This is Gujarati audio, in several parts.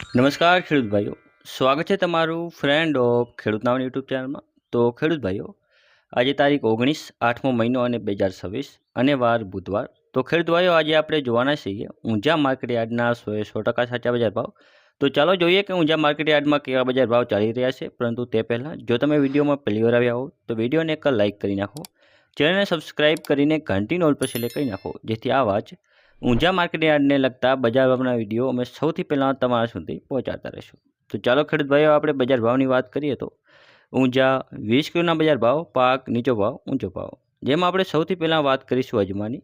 નમસ્કાર ખેડૂત ભાઈઓ, સ્વાગત છે તમારું ફ્રેન્ડ ઓફ ખેડૂત નાવની યુટ્યુબ ચેનલમાં. તો ખેડૂત ભાઈઓ, આજે તારીખ 19 8મો મહિનો અને 2026 અને વાર બુધવાર. તો ખેડૂત ભાઈઓ, આજે આપણે જોવાના છીએ ઊંઝા માર્કેટ યાર્ડના 100% સાચા બજાર ભાવ. તો ચાલો જોઈએ કે ઊંઝા માર્કેટ યાર્ડમાં કેવા બજાર ભાવ ચાલી રહ્યા છે. પરંતુ તે પહેલાં જો તમે વિડીયોમાં પહેલી વાર આવ્યા હો તો વિડીયોને એક લાઇક કરી નાખો, ચેનલને સબસ્ક્રાઇબ કરીને ઘંટીનો ઓલ પર સિલેક્ટ કરી નાખો, જેથી આવા જ ઊંઝા માર્કેટ યાર્ડને લગતા બજાર ભાવના વિડીયો અમે સૌથી પહેલાં તમારા સુધી પહોંચાડતા રહીશું. તો ચાલો ખેડૂત ભાઈઓ, આપણે બજાર ભાવની વાત કરીએ તો ઊંઝા 20 કિલોના બજાર ભાવ, પાક નીચો ભાવ, ઊંચો ભાવ. જેમાં આપણે સૌથી પહેલાં વાત કરીશું અજમાની,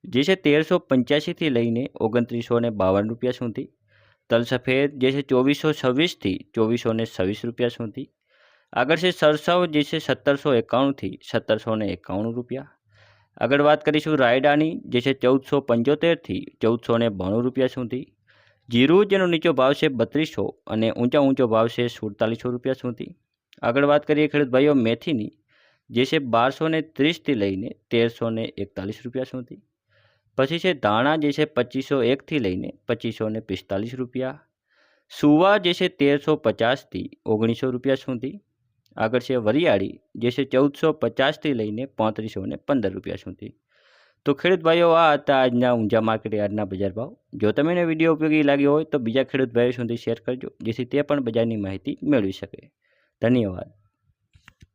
જે છે 1385થી લઈને 2952 રૂપિયા સુધી. તલ સફેદ જે છે 2426થી 2426 રૂપિયા સુધી. આગળ છે સરસવ, જે છે 1791થી 1791 રૂપિયા. આગળ વાત કરીશું રાયડાની, જે છે 1475થી 1492 રૂપિયા સુધી. જીરું, જેનો નીચો ભાવ છે 3200 અને ઊંચો ભાવ છે 4700 રૂપિયા સુધી. આગળ વાત કરીએ ખેડૂત ભાઈઓ મેથીની, જે છે 1230થી લઈને 1341 રૂપિયા સુધી. પછી છે ધાણા, જે છે 2501થી લઈને 2545 રૂપિયા. સુવા, જે છે 1350થી 1900 રૂપિયા સુધી. આગળ છે વરિયાળી, જે છે 1450થી લઈને 3515 રૂપિયા સુધી. તો ખેડૂત ભાઈઓ, આ હતા આજના ઊંઝા માર્કેટ યાર્ડના બજાર ભાવ. જો તમને વિડીયો ઉપયોગી લાગ્યો હોય તો બીજા ખેડૂત ભાઈઓ સુધી શેર કરજો, જેથી તે પણ બજારની માહિતી મેળવી શકે. ધન્યવાદ.